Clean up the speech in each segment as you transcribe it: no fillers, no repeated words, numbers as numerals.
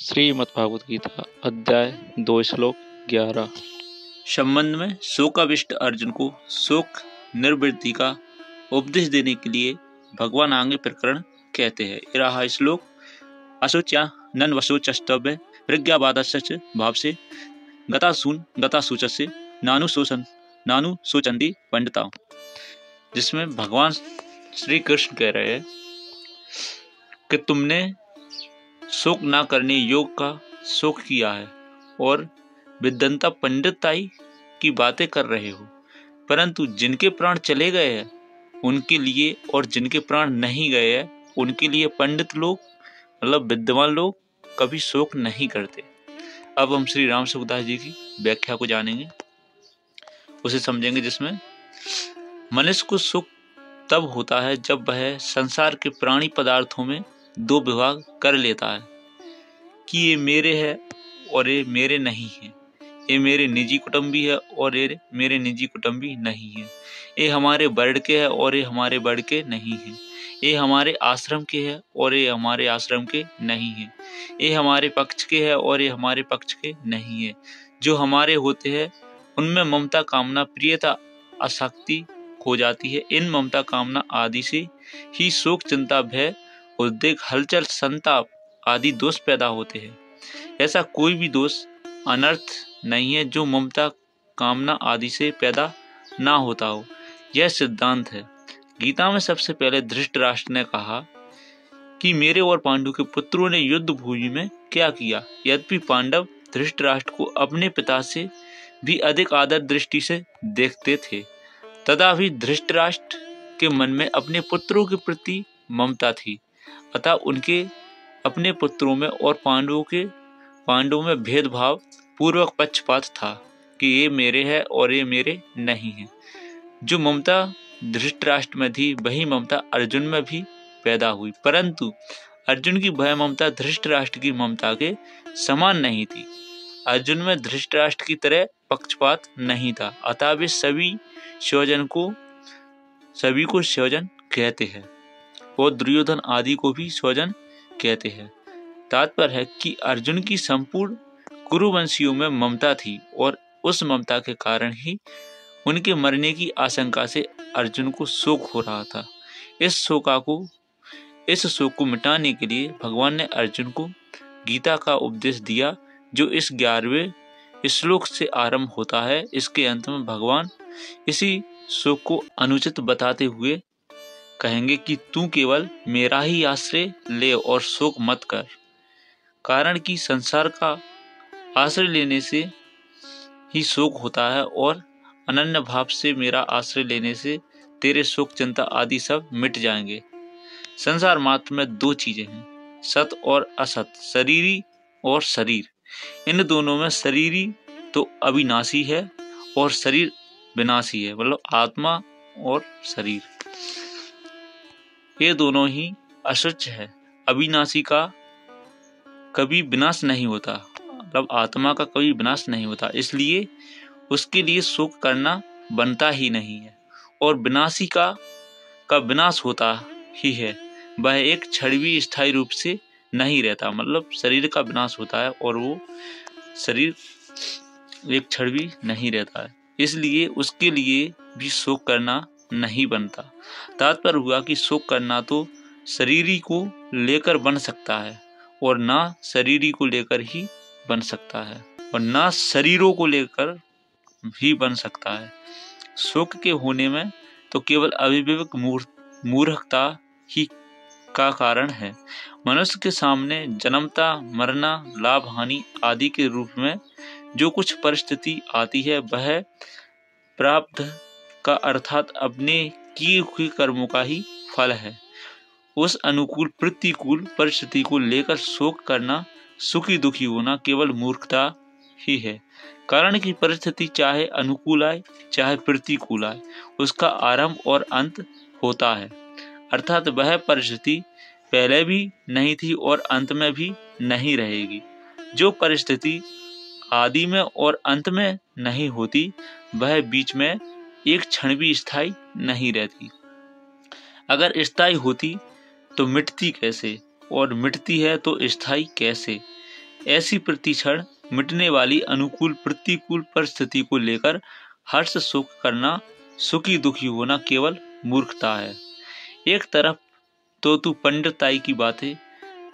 श्रीमद्भागवत गीता अध्याय 2 श्लोक 11। संबंध में शोकाविष्ट अर्जुन को शोक निर्वृत्ति का उपदेश देने के लिए भगवान आगे प्रकरण कहते हैं। ये रहा श्लोक। अशोच्या नन वशोचस्तव्य प्रज्ञावादस्य भाव से गतासूच से नानु शोचंती पंडिता, जिसमें भगवान श्री कृष्ण कह रहे हैं कि तुमने शोक ना करने योग का शोक किया है और विद्वता पंडिताई की बातें कर रहे हो, परंतु जिनके प्राण चले गए हैं उनके लिए और जिनके प्राण नहीं गए हैं उनके लिए पंडित लोग मतलब विद्वान लोग कभी शोक नहीं करते। अब हम श्री राम सुखदास जी की व्याख्या को जानेंगे, उसे समझेंगे, जिसमें मनुष्य को सुख तब होता है जब वह संसार के प्राणी पदार्थों में दो विभाग कर लेता है कि ये मेरे है और ये मेरे नहीं है, ये मेरे निजी कुटुंबी है और ये मेरे निजी कुटुंबी नहीं है, ये हमारे वर्ण के है और ये हमारे वर्ण के नहीं है, ये हमारे आश्रम के है और ये हमारे आश्रम के नहीं है, ये हमारे पक्ष के है और ये हमारे पक्ष के नहीं है। जो हमारे होते हैं उनमें ममता कामना प्रियता आसक्ति हो जाती है। इन ममता कामना आदि से ही शोक चिंता भय उद्वेग हलचल संताप आदि दोष पैदा होते हैं। ऐसा कोई भी दोष अनर्थ नहीं है जो ममता कामना आदि से पैदा ना होता हो। यह सिद्धांत है। गीता में सबसे पहले धृतराष्ट्र ने कहा कि मेरे और पांडु के पुत्रों ने युद्ध भूमि में क्या किया। यद्यपि पांडव धृतराष्ट्र को अपने पिता से भी अधिक आदर दृष्टि से देखते थे, तथापि धृतराष्ट्र के मन में अपने पुत्रों के प्रति ममता थी, अतः उनके अपने पुत्रों में और पांडवों में भेदभाव पूर्वक पक्षपात था कि ये मेरे है और ये मेरे नहीं है। जो ममता धृतराष्ट्र में थी वही ममता अर्जुन में भी पैदा हुई, परंतु अर्जुन की वह ममता धृतराष्ट्र की ममता के समान नहीं थी। अर्जुन में धृतराष्ट्र की तरह पक्षपात नहीं था, अतः वे सभी को स्वजन कहते हैं और दुर्योधन आदि को भी स्वजन कहते हैं। तात्पर्य है कि अर्जुन की संपूर्ण कुरुवंशियों में ममता थी और उस ममता के कारण ही उनके मरने की आशंका से अर्जुन को शोक हो रहा था। इस शोक को मिटाने के लिए भगवान ने अर्जुन को गीता का उपदेश दिया, जो इस 11वें श्लोक से आरंभ होता है। इसके अंत में भगवान इसी शोक को अनुचित बताते हुए कहेंगे कि तू केवल मेरा ही आश्रय ले और शोक मत कर, कारण कि संसार का आश्रय लेने से ही शोक होता है और अनन्य भाव से मेरा आश्रय लेने से तेरे शोक चिंता आदि सब मिट जाएंगे। संसार मात्र में दो चीजें हैं, सत और असत, शरीरी और शरीर। इन दोनों में शरीरी तो अविनाशी है और शरीर विनाशी है, मतलब आत्मा और शरीर ये दोनों ही अशुच है। अविनाशी का कभी विनाश नहीं होता, मतलब आत्मा का कभी विनाश नहीं होता, इसलिए उसके लिए शोक करना बनता ही नहीं है। और विनाशी का विनाश होता ही है, वह एक क्षण भी स्थायी रूप से नहीं रहता, मतलब शरीर का विनाश होता है और वो शरीर एक क्षण भी नहीं रहता है, इसलिए उसके लिए भी शोक करना नहीं बनता। तात्पर्य हुआ कि शोक करना तो शरीरी को लेकर बन सकता है और ना शरीरी को लेकर ही बन सकता है और ना शरीरों को लेकर भी बन सकता है। शोक के होने में तो केवल अविवेक मूर्खता ही का कारण है। मनुष्य के सामने जन्मता मरना लाभ हानि आदि के रूप में जो कुछ परिस्थिति आती है वह प्रारब्ध का अर्थात अपने किए हुए कर्मों का ही फल है। उस अनुकूल प्रतिकूल परिस्थिति को लेकर शोक करना, सुखी दुखी होना केवल मूर्खता ही है, कारण कि परिस्थिति चाहे अनुकूल आए चाहे प्रतिकूल आए उसका आरंभ और अंत होता है, अर्थात वह परिस्थिति पहले भी नहीं थी और अंत में भी नहीं रहेगी। जो परिस्थिति आदि में और अंत में नहीं होती वह बीच में एक क्षण भी स्थायी नहीं रहती। अगर स्थायी होती तो मिटती कैसे, और मिटती है तो स्थायी कैसे। ऐसी प्रतिक्षण मिटने वाली अनुकूल प्रतिकूल परिस्थिति को लेकर हर्ष शोक करना, सुखी दुखी होना केवल मूर्खता है। एक तरफ तो तू पंडिताई की बातें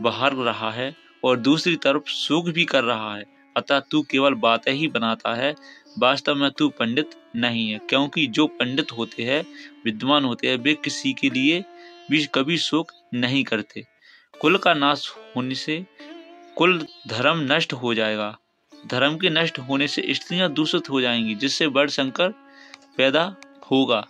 बहार रहा है और दूसरी तरफ शोक भी कर रहा है, अतः तू केवल बातें ही बनाता है, वास्तव में तू पंडित नहीं है। क्योंकि जो पंडित होते हैं, विद्वान होते हैं, वे किसी के लिए भी कभी शोक नहीं करते। कुल का नाश होने से कुल धर्म नष्ट हो जाएगा, धर्म के नष्ट होने से स्त्रियां दूषित हो जाएंगी, जिससे वर्णशंकर पैदा होगा।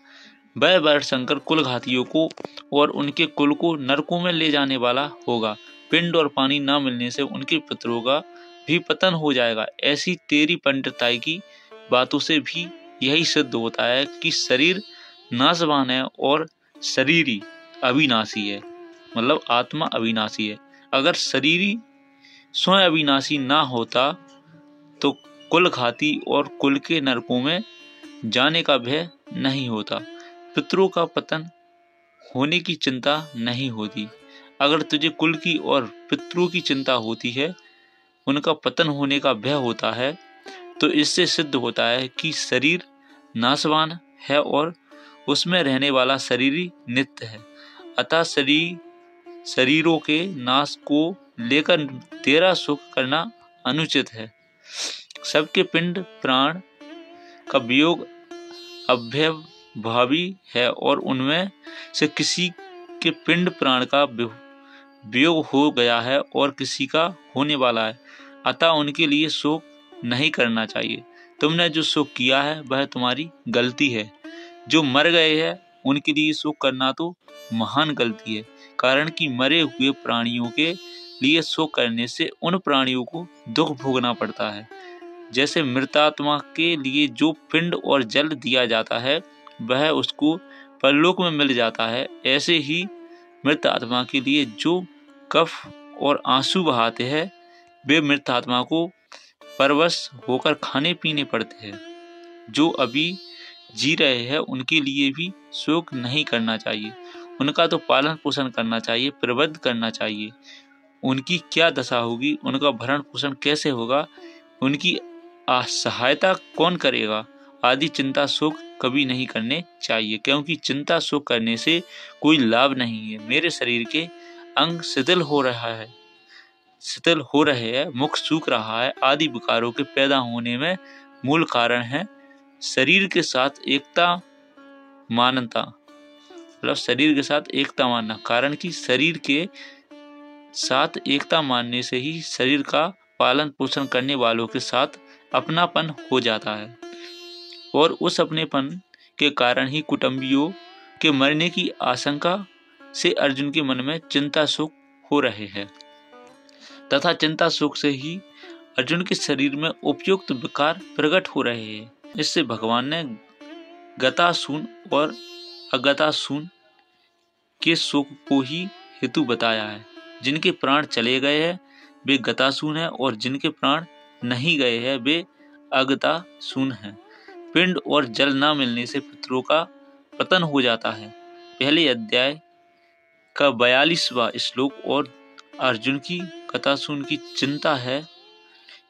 वह वर्णशंकर कुल घातियों को और उनके कुल को नरकों में ले जाने वाला होगा। पिंड और पानी न मिलने से उनके पितरों का भी पतन हो जाएगा। ऐसी तेरी पंडिताई की बातों से भी यही सिद्ध होता है कि शरीर नाशवान है और शरीरी अविनाशी है, मतलब आत्मा अविनाशी है। अगर शरीरी स्वयं अविनाशी ना होता तो कुल घाती और कुल के नरकों में जाने का भय नहीं होता, पितरों का पतन होने की चिंता नहीं होती। अगर तुझे कुल की और पितरों की चिंता होती है, उनका पतन होने का भय होता है, तो इससे सिद्ध होता है कि शरीर नाशवान है और उसमें रहने वाला शरीरी नित्य है। अतः शरीरों के नाश को लेकर तेरा शोक करना अनुचित है। सबके पिंड प्राण का वियोग अभ्यभावी है और उनमें से किसी के पिंड प्राण का वियोग हो गया है और किसी का होने वाला है, अतः उनके लिए शोक नहीं करना चाहिए। तुमने जो शोक किया है वह तुम्हारी गलती है। जो मर गए हैं उनके लिए शोक करना तो महान गलती है, कारण कि मरे हुए प्राणियों के लिए शोक करने से उन प्राणियों को दुख भोगना पड़ता है। जैसे मृतात्मा के लिए जो पिंड और जल दिया जाता है वह उसको परलोक में मिल जाता है, ऐसे ही मृत आत्मा के लिए जो कफ और आंसू बहाते हैं वे मृत आत्मा को परवश होकर खाने पीने पड़ते हैं। जो अभी जी रहे हैं उनके लिए भी शोक नहीं करना चाहिए, उनका तो पालन पोषण करना चाहिए, प्रबंध करना चाहिए। उनकी क्या दशा होगी, उनका भरण पोषण कैसे होगा, उनकी सहायता कौन करेगा आदि चिंता शोक कभी नहीं करने चाहिए, क्योंकि चिंता शोक करने से कोई लाभ नहीं है। मेरे शरीर के अंग शिथिल हो रहे हैं, मुख सूख रहा है आदि विकारों के पैदा होने में मूल कारण है शरीर के साथ एकता मानना, मतलब शरीर के साथ एकता मानना। कारण कि शरीर के साथ एकता मानने से ही शरीर का पालन पोषण करने वालों के साथ अपनापन हो जाता है और उस अपनेपन के कारण ही कुटुंबियों के मरने की आशंका से अर्जुन के मन में चिंता शोक हो रहे हैं, तथा चिंता शोक से ही अर्जुन के शरीर में उपयुक्त विकार प्रकट हो रहे हैं। इससे भगवान ने गतासून और अगतासून के शोक को ही हेतु बताया है। जिनके प्राण चले गए हैं वे गतासून हैं और जिनके प्राण नहीं गए हैं वे अगतासून हैं। पिंड और जल न मिलने से पितरों का पतन हो जाता है। पहले अध्याय का 42वां श्लोक और अर्जुन की गतासून की चिंता है,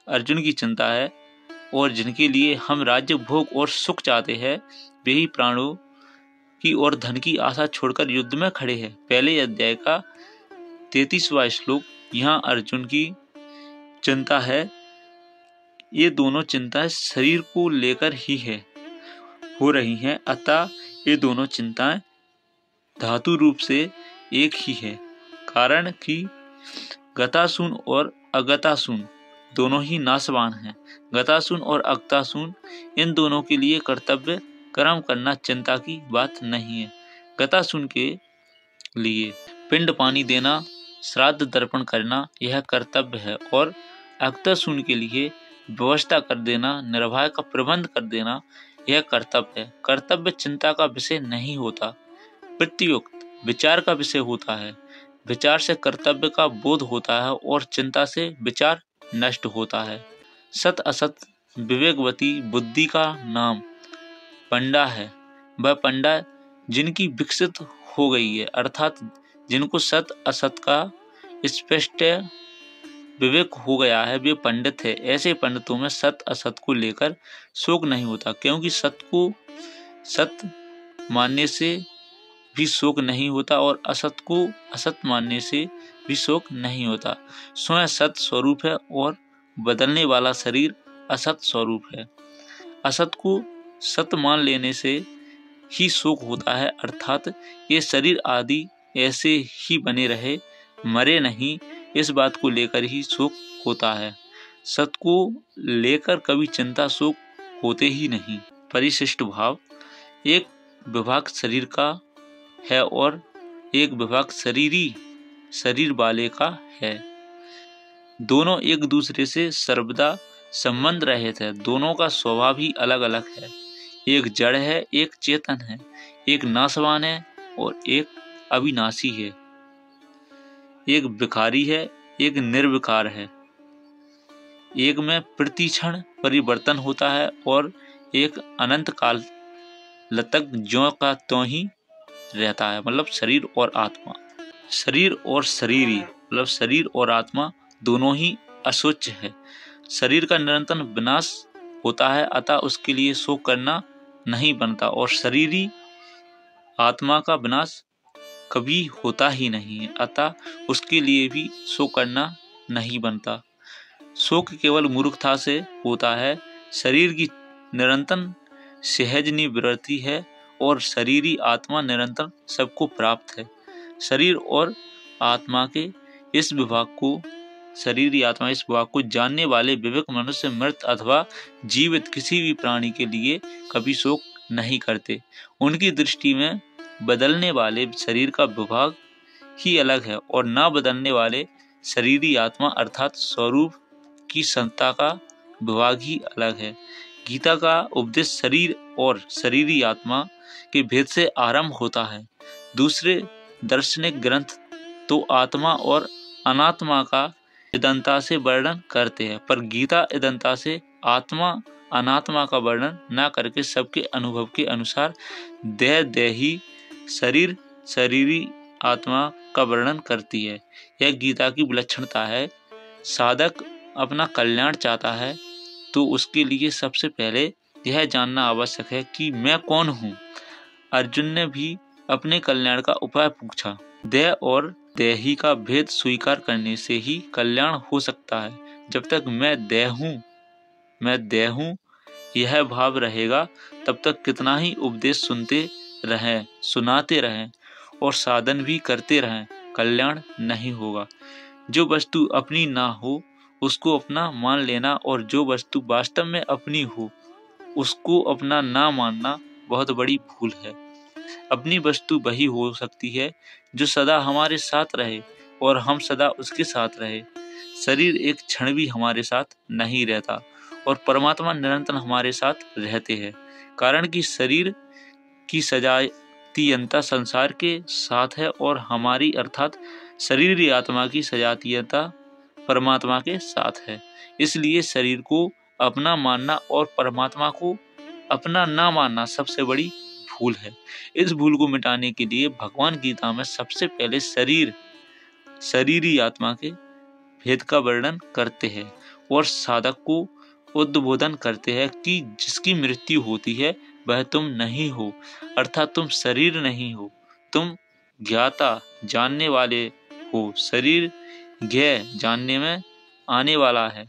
अर्जुन की चिंता है और जिनके लिए हम राज्य भोग और सुख चाहते हैं वे ही प्राणों की और धन की आशा छोड़कर युद्ध में खड़े हैं। पहले अध्याय का 33वां श्लोक, यहाँ अर्जुन की चिंता है। ये दोनों चिंताएं शरीर को लेकर ही हो रही हैं, अतः ये दोनों चिंताएं धातु रूप से एक ही है। कारण कि गतासून और अगतासून दोनों ही नाशवान हैं। गतासून और अगतासून इन दोनों के लिए कर्तव्य कर्म करना चिंता की बात नहीं है। गतासून के लिए पिंड पानी देना, श्राद्ध तर्पण करना यह कर्तव्य है और अगतासून के लिए व्यवस्था कर देना, निर्वाह का प्रबंध कर देना यह कर्तव्य है। कर्तव्य चिंता का विषय नहीं होता, प्रत्युक्त विचार का विषय होता है। विचार से कर्तव्य का बोध होता है और चिंता से विचार नष्ट होता है। सत असत विवेकवती बुद्धि का नाम पंडा है। वह पंडा जिनकी विकसित हो गई है, अर्थात जिनको सत असत का स्पष्ट विवेक हो गया है वे पंडित है। ऐसे पंडितों में सत असत को लेकर शोक नहीं होता, क्योंकि सत को सत मानने से भी शोक नहीं होता और असत को असत मानने से भी शोक नहीं होता। स्वयं सत स्वरूप है और बदलने वाला शरीर असत स्वरूप है। असत को सत मान लेने से ही शोक होता है, अर्थात ये शरीर आदि ऐसे ही बने रहे, मरे नहीं, इस बात को लेकर ही शोक होता है। सत को लेकर कभी चिंता शोक होते ही नहीं। परिशिष्ट भाव, एक विभाग शरीर का है और एक विभाग शरीर वाले का है। दोनों एक दूसरे से सर्वदा संबंध रहित है। दोनों का स्वभाव ही अलग अलग है। एक जड़ है, एक चेतन है, एक नाशवान है और एक अविनाशी है, एक विकारी है, एक निर्विकार है, एक में प्रतिक्षण परिवर्तन होता है और एक अनंत काल तक ज्यों का त्यों ही रहता है। मतलब शरीर और आत्मा, शरीर और शरीरी, मतलब शरीर और आत्मा दोनों ही अशोच्य है। शरीर का निरंतर विनाश होता है, अतः उसके लिए शोक करना नहीं बनता, और शरीरी आत्मा का विनाश कभी होता ही नहीं, अतः उसके लिए भी शोक करना नहीं बनता। शोक केवल मूर्खता से होता है। शरीर की निरंतर सहज निवृत्ति है और शरीरी आत्मा निरंतर सबको प्राप्त है। शरीर और आत्मा के इस विभाग को शरीरी आत्मा इस विभाग को जानने वाले विवेक मनुष्य मृत अथवा जीवित किसी भी प्राणी के लिए कभी शोक नहीं करते। उनकी दृष्टि में बदलने वाले शरीर का विभाग ही अलग है और ना बदलने वाले शरीरी आत्मा अर्थात स्वरूप की संता का विभाग ही अलग है। गीता का उपदेश शरीर और शरीरी आत्मा के भेद से आरंभ होता है। दूसरे दार्शनिक ग्रंथ तो आत्मा और अनात्मा का इदंता से वर्णन करते हैं, पर गीता इदंता से आत्मा अनात्मा का वर्णन न करके सबके अनुभव के अनुसार देही शरीर शरीरी आत्मा का वर्णन करती है। यह गीता की विलक्षणता है। साधक अपना कल्याण चाहता है तो उसके लिए सबसे पहले यह जानना आवश्यक है कि मैं कौन हूँ। अर्जुन ने भी अपने कल्याण का उपाय पूछा। देह और देही का भेद स्वीकार करने से ही कल्याण हो सकता है। जब तक मैं देह हूँ यह भाव रहेगा, तब तक कितना ही उपदेश सुनाते रहें और साधन भी करते रहें, कल्याण नहीं होगा। जो वस्तु अपनी ना हो उसको अपना मान लेना और जो वस्तु वास्तव में अपनी हो उसको अपना ना मानना बहुत बड़ी भूल है। अपनी वस्तु वही हो सकती है जो सदा हमारे साथ रहे और हम सदा उसके साथ रहे। शरीर एक क्षण भी हमारे साथ नहीं रहता और परमात्मा निरंतर हमारे साथ रहते हैं, कारण कि शरीर की सजातीयता संसार के साथ है और हमारी अर्थात शरीरी आत्मा की सजातीयता परमात्मा के साथ है। इसलिए शरीर को अपना मानना और परमात्मा को अपना ना मानना सबसे बड़ी भूल है। इस भूल को मिटाने के लिए भगवान गीता में सबसे पहले शरीरी आत्मा के भेद का वर्णन करते हैं और साधक को उद्बोधन करते हैं कि जिसकी मृत्यु होती है वह तुम नहीं हो, अर्थात तुम शरीर नहीं हो, तुम ज्ञाता जानने वाले हो, शरीर ज्ञेय जानने में आने वाला है।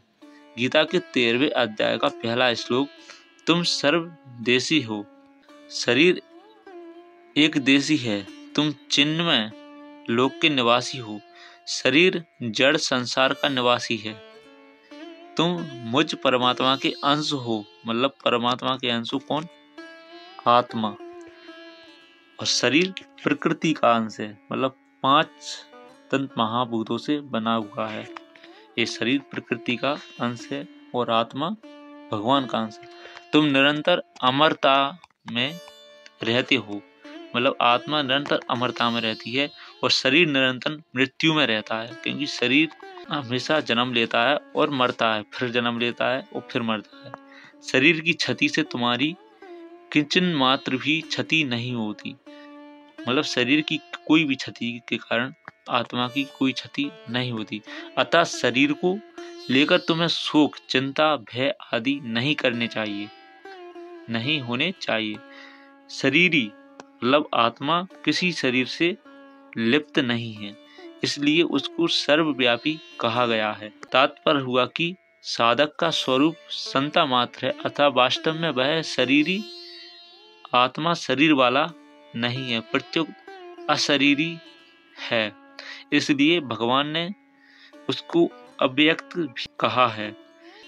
गीता के 13वें अध्याय का पहला श्लोक, तुम सर्वदेशी हो, शरीर एक देशी है, तुम चिन्मय लोक के निवासी हो, शरीर जड़ संसार का निवासी है, तुम मुझ परमात्मा के अंश हो। मतलब परमात्मा के अंश कौन? आत्मा। और शरीर प्रकृति का अंश है, मतलब 5 तंत्र महाभूतों से बना हुआ है। ये शरीर प्रकृति का अंश है और आत्मा भगवान का अंश है। तुम निरंतर अमरता में रहते हो, मतलब आत्मा निरंतर अमरता में रहती है और शरीर निरंतर मृत्यु में रहता है, क्योंकि शरीर हमेशा जन्म लेता है और मरता है, फिर जन्म लेता है और फिर मरता है। शरीर की क्षति से तुम्हारी किंचन मात्र भी क्षति नहीं होती, मतलब शरीर की कोई भी क्षति के कारण आत्मा की कोई क्षति नहीं होती। अतः शरीर को लेकर तुम्हें शोक, चिंता, भय आदि नहीं होने चाहिए। शरीरी मतलब आत्मा किसी शरीर से लिप्त नहीं है, इसलिए उसको सर्वव्यापी कहा गया है। तात्पर्य हुआ कि साधक का स्वरूप संता मात्र है, अतः वास्तव में वह शरीरी आत्मा शरीर वाला नहीं है, प्रत्युत अशरीरी है। इसलिए भगवान ने उसको अव्यक्त भी कहा है।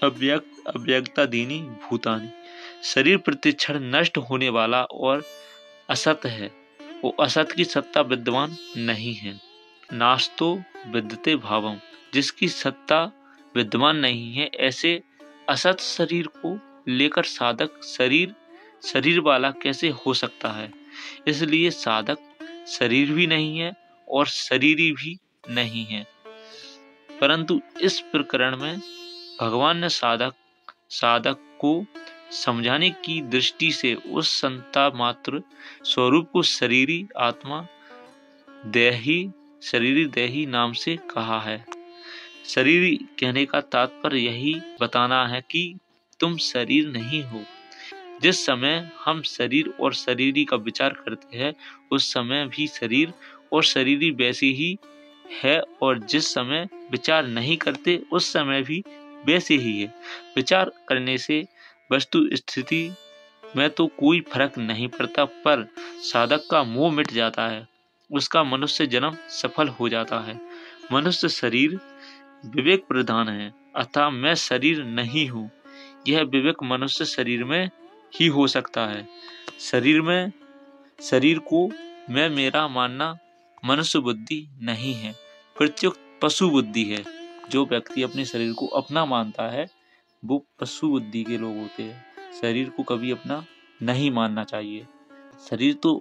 अव्यक्त अव्यक्तादीनि भूतानि। शरीर प्रतिक्षण नष्ट होने वाला और असत है, वो असत की सत्ता विद्यमान नहीं है। नास्तो विद्यते भावम, जिसकी सत्ता विद्यमान नहीं है, ऐसे असत शरीर को लेकर साधक शरीर वाला कैसे हो सकता है। इसलिए साधक शरीर भी नहीं है और शरीरी भी नहीं है। परंतु इस प्रकरण में भगवान ने साधक को समझाने की दृष्टि से उस संता मात्र स्वरूप को शरीरी आत्मा शरीरी देही नाम से कहा है। शरीरी कहने का तात्पर्य यही बताना है कि तुम शरीर नहीं हो। जिस समय हम शरीर और शरीरी का विचार करते हैं, उस समय भी शरीर और शरीरी वैसे ही है, और जिस समय विचार नहीं करते उस समय भी वैसे ही है। विचार करने से वस्तु स्थिति में तो कोई फर्क नहीं पड़ता, पर साधक का मोह मिट जाता है, उसका मनुष्य जन्म सफल हो जाता है। मनुष्य शरीर विवेक प्रधान है, अतः मैं शरीर नहीं हूँ, यह विवेक मनुष्य शरीर में ही हो सकता है। शरीर को मैं मेरा मानना मनुष्य बुद्धि नहीं है, प्रत्युत पशु बुद्धि है। जो व्यक्ति अपने शरीर को अपना मानता है वो पशु बुद्धि के लोग होते हैं। शरीर को कभी अपना नहीं मानना चाहिए। शरीर तो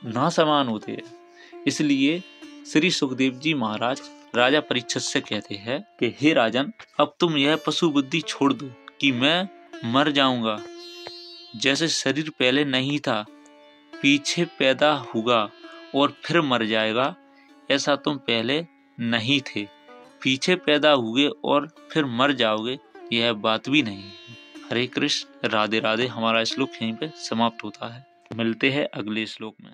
नासमान होते हैं। इसलिए श्री सुखदेव जी महाराज राजा परीक्षित से कहते हैं कि हे राजन, अब तुम यह पशु बुद्धि छोड़ दो कि मैं मर जाऊंगा। जैसे शरीर पहले नहीं था, पीछे पैदा होगा और फिर मर जाएगा, ऐसा तुम पहले नहीं थे, पीछे पैदा हुए और फिर मर जाओगे, यह बात भी नहीं है। हरे कृष्ण, राधे राधे। हमारा श्लोक यहीं पे समाप्त होता है। मिलते हैं अगले श्लोक में।